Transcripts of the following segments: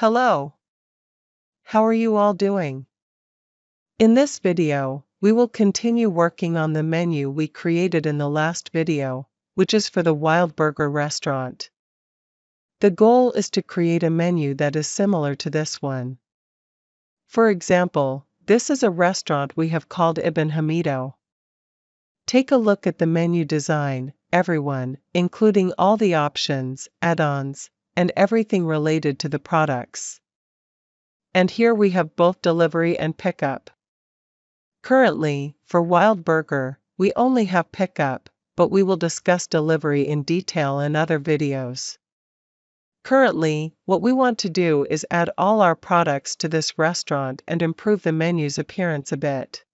Hello! How are you all doing? In this video, we will continue working on the menu we created in the last video, which is for the Wild Burger restaurant. The goal is to create a menu that is similar to this one. For example, this is a restaurant we have called Ibn Hamido. Take a look at the menu design, everyone, including all the options, add-ons, and everything related to the products. And here we have both delivery and pickup. Currently, for Wild Burger, we only have pickup, but we will discuss delivery in detail in other videos. Currently, what we want to do is add all our products to this restaurant and improve the menu's appearance a bit.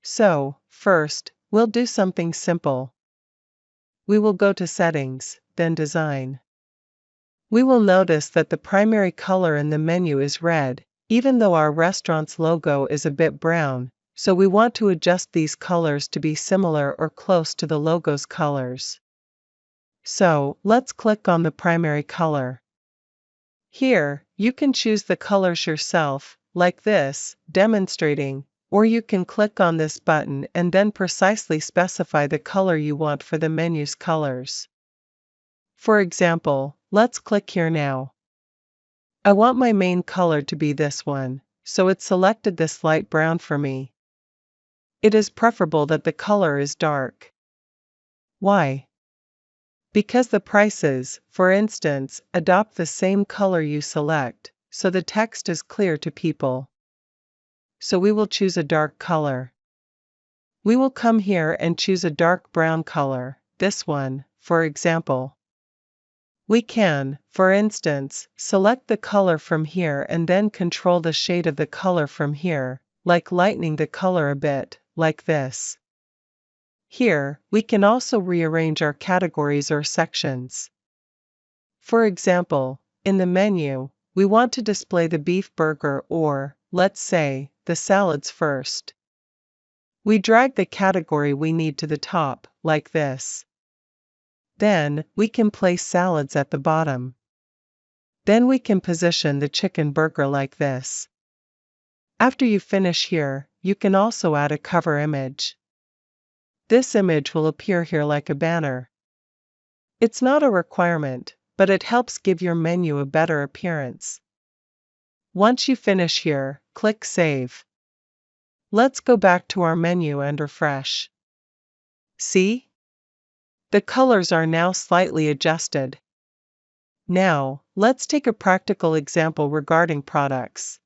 So, first, we'll do something simple. We will go to Settings, then Design. We will notice that the primary color in the menu is red, even though our restaurant's logo is a bit brown, so we want to adjust these colors to be similar or close to the logo's colors. So, let's click on the primary color. Here, you can choose the colors yourself, like this, demonstrating, or you can click on this button and then precisely specify the color you want for the menu's colors. For example, let's click here now. I want my main color to be this one, so it selected this light brown for me. It is preferable that the color is dark. Why? Because the prices, for instance, adopt the same color you select, so the text is clear to people. So we will choose a dark color. We will come here and choose a dark brown color, this one, for example. We can, for instance, select the color from here and then control the shade of the color from here, like lightening the color a bit, like this. Here, we can also rearrange our categories or sections. For example, in the menu, we want to display the beef burger or, let's say, the salads first. We drag the category we need to the top, like this. Then, we can place salads at the bottom. Then we can position the chicken burger like this. After you finish here, you can also add a cover image. This image will appear here like a banner. It's not a requirement, but it helps give your menu a better appearance. Once you finish here, click Save. Let's go back to our menu and refresh. See? The colors are now slightly adjusted. Now, let's take a practical example regarding products.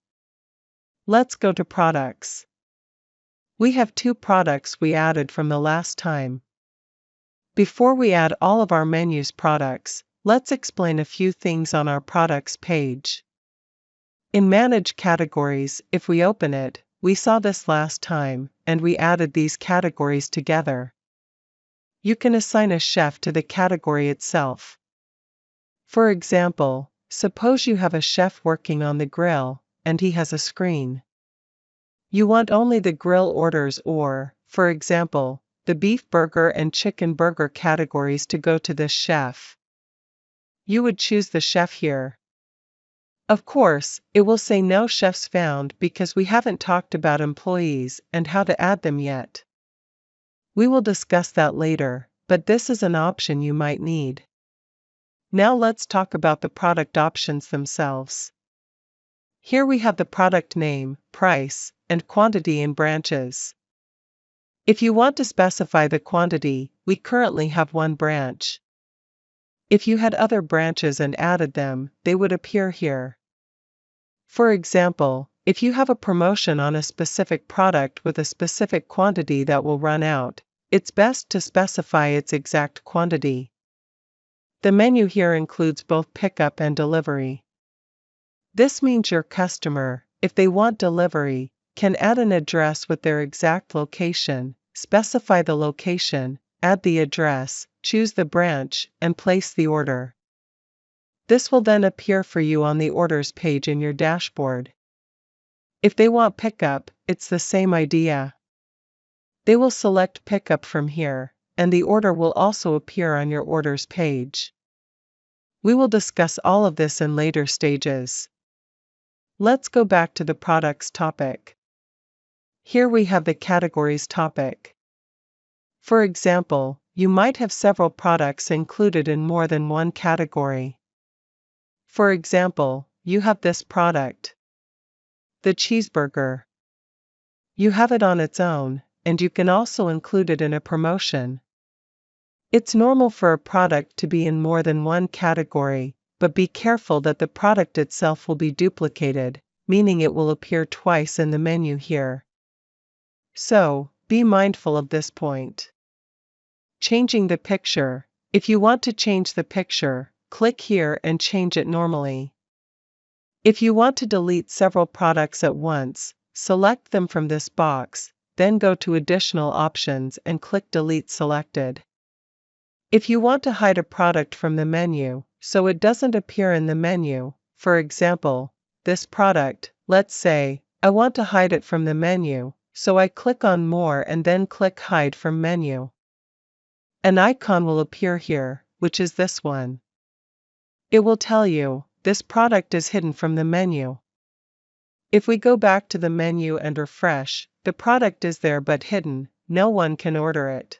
Let's go to Products. We have two products we added from the last time. Before we add all of our menu's products, let's explain a few things on our products page. In Manage Categories, if we open it, we saw this last time, and we added these categories together. You can assign a chef to the category itself. For example, suppose you have a chef working on the grill, and he has a screen. You want only the grill orders or, for example, the beef burger and chicken burger categories to go to this chef. You would choose the chef here. Of course, it will say no chefs found because we haven't talked about employees and how to add them yet. We will discuss that later, but this is an option you might need. Now let's talk about the product options themselves. Here we have the product name, price, and quantity in branches. If you want to specify the quantity, we currently have one branch. If you had other branches and added them, they would appear here. For example, if you have a promotion on a specific product with a specific quantity that will run out, it's best to specify its exact quantity. The menu here includes both pickup and delivery. This means your customer, if they want delivery, can add an address with their exact location, specify the location, add the address, choose the branch, and place the order. This will then appear for you on the orders page in your dashboard. If they want pickup, it's the same idea. They will select pickup from here, and the order will also appear on your orders page. We will discuss all of this in later stages. Let's go back to the products topic. Here we have the categories topic. For example, you might have several products included in more than one category. For example, you have this product, the cheeseburger. You have it on its own, and you can also include it in a promotion. It's normal for a product to be in more than one category, but be careful that the product itself will be duplicated, meaning it will appear twice in the menu here. So, be mindful of this point. Changing the picture. If you want to change the picture, click here and change it normally. If you want to delete several products at once, select them from this box, then go to Additional Options and click Delete Selected. If you want to hide a product from the menu, so it doesn't appear in the menu, for example, this product, let's say, I want to hide it from the menu, so I click on More and then click Hide from Menu. An icon will appear here, which is this one. It will tell you, this product is hidden from the menu. If we go back to the menu and refresh, the product is there but hidden, no one can order it.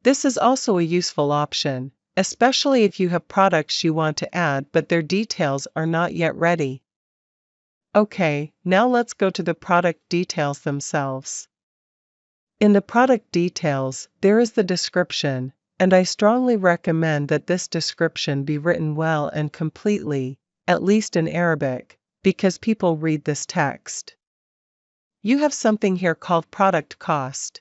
This is also a useful option, especially if you have products you want to add but their details are not yet ready. Okay, now let's go to the product details themselves. In the product details, there is the description, and I strongly recommend that this description be written well and completely, at least in Arabic, because people read this text. You have something here called product cost.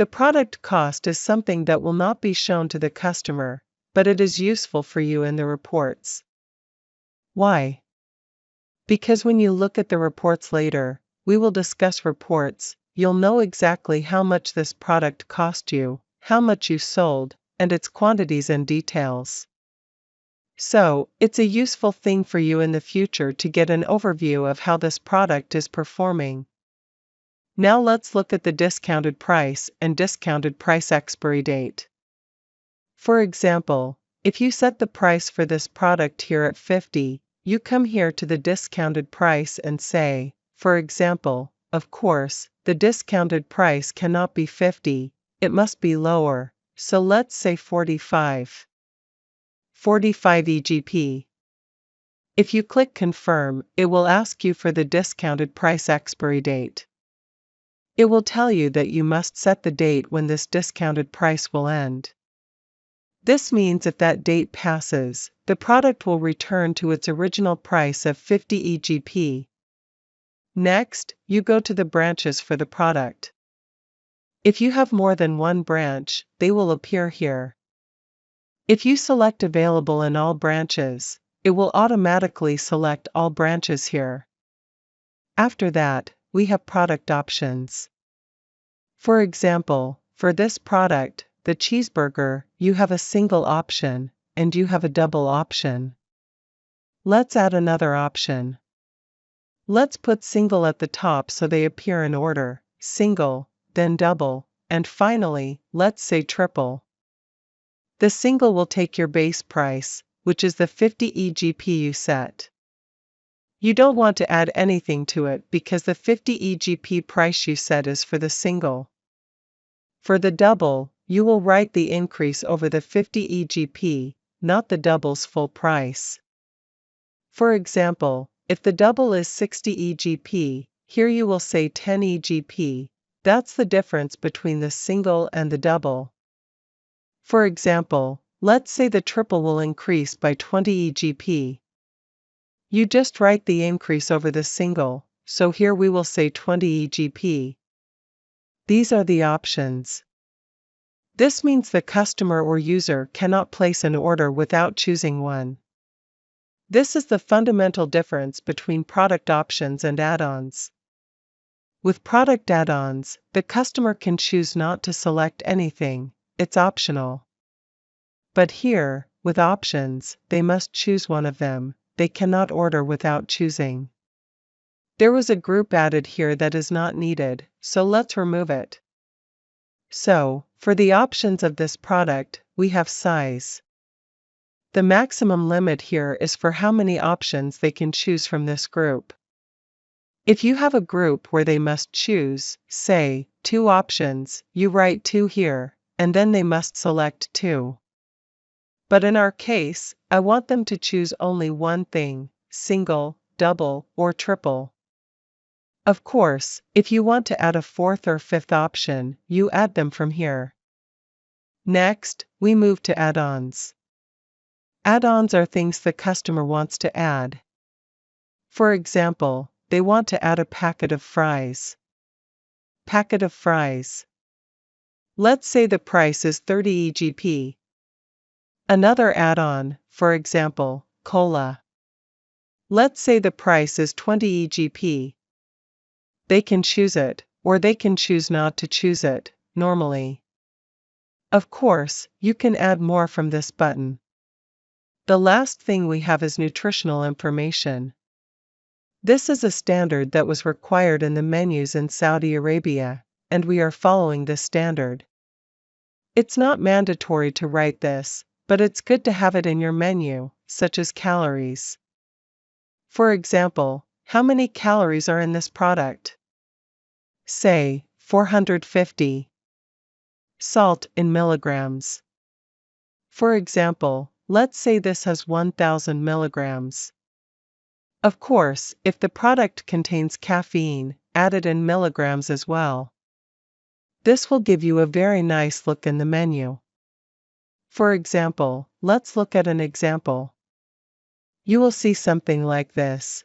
The product cost is something that will not be shown to the customer, but it is useful for you in the reports. Why? Because when you look at the reports later, we will discuss reports, you'll know exactly how much this product cost you, how much you sold, and its quantities and details. So, it's a useful thing for you in the future to get an overview of how this product is performing. Now let's look at the discounted price and discounted price expiry date. For example, if you set the price for this product here at 50, you come here to the discounted price and say, for example, of course, the discounted price cannot be 50, it must be lower, so let's say 45. 45 EGP. If you click Confirm, it will ask you for the discounted price expiry date. It will tell you that you must set the date when this discounted price will end. This means if that date passes, the product will return to its original price of 50 EGP. Next, you go to the branches for the product. If you have more than one branch, they will appear here. If you select Available in all branches, it will automatically select all branches here. After that, we have product options. For example, for this product, the cheeseburger, you have a single option, and you have a double option. Let's add another option. Let's put single at the top so they appear in order, single, then double, and finally, let's say triple. The single will take your base price, which is the 50 EGP you set. You don't want to add anything to it because the 50 EGP price you set is for the single. For the double, you will write the increase over the 50 EGP, not the double's full price. For example, if the double is 60 EGP, here you will say 10 EGP, that's the difference between the single and the double. For example, let's say the triple will increase by 20 EGP. You just write the increase over the single, so here we will say 20 EGP. These are the options. This means the customer or user cannot place an order without choosing one. This is the fundamental difference between product options and add-ons. With product add-ons, the customer can choose not to select anything, it's optional. But here, with options, they must choose one of them, they cannot order without choosing. There was a group added here that is not needed, so let's remove it. So, for the options of this product, we have size. The maximum limit here is for how many options they can choose from this group. If you have a group where they must choose, say, 2 options, you write 2 here, and then they must select 2. But in our case, I want them to choose only one thing, single, double, or triple. Of course, if you want to add a 4th or 5th option, you add them from here. Next, we move to add-ons. Add-ons are things the customer wants to add. For example, they want to add a packet of fries. Packet of fries. Let's say the price is 30 EGP. Another add-on, for example, cola. Let's say the price is 20 EGP. They can choose it, or they can choose not to choose it, normally. Of course, you can add more from this button. The last thing we have is nutritional information. This is a standard that was required in the menus in Saudi Arabia, and we are following this standard. It's not mandatory to write this, but it's good to have it in your menu, such as calories. For example, how many calories are in this product? Say, 450. Salt in milligrams. For example, let's say this has 1000 milligrams. Of course, if the product contains caffeine, add it in milligrams as well. This will give you a very nice look in the menu. For example, let's look at an example. You will see something like this.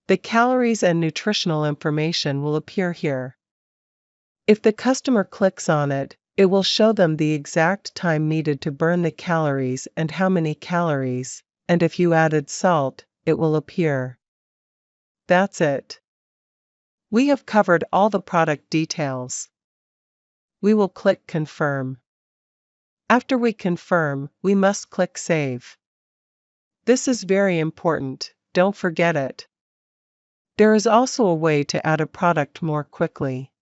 The calories and nutritional information will appear here. If the customer clicks on it, it will show them the exact time needed to burn the calories and how many calories, and if you added salt, it will appear. That's it. We have covered all the product details. We will click Confirm. After we confirm, we must click Save. This is very important, don't forget it. There is also a way to add a product more quickly.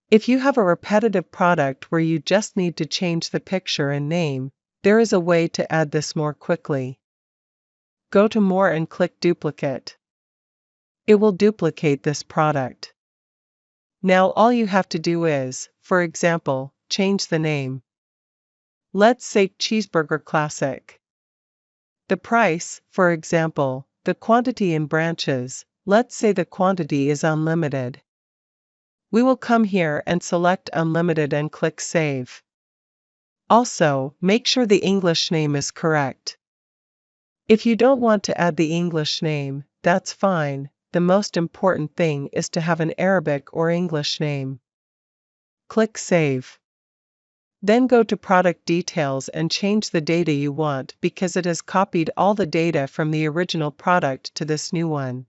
If you have a repetitive product where you just need to change the picture and name, there is a way to add this more quickly. Go to More and click Duplicate. It will duplicate this product. Now all you have to do is, for example, change the name. Let's say Cheeseburger Classic. The price, for example, the quantity in branches, let's say the quantity is unlimited. We will come here and select Unlimited and click Save. Also, make sure the English name is correct. If you don't want to add the English name, that's fine. The most important thing is to have an Arabic or English name. Click Save. Then go to Product Details and change the data you want because it has copied all the data from the original product to this new one.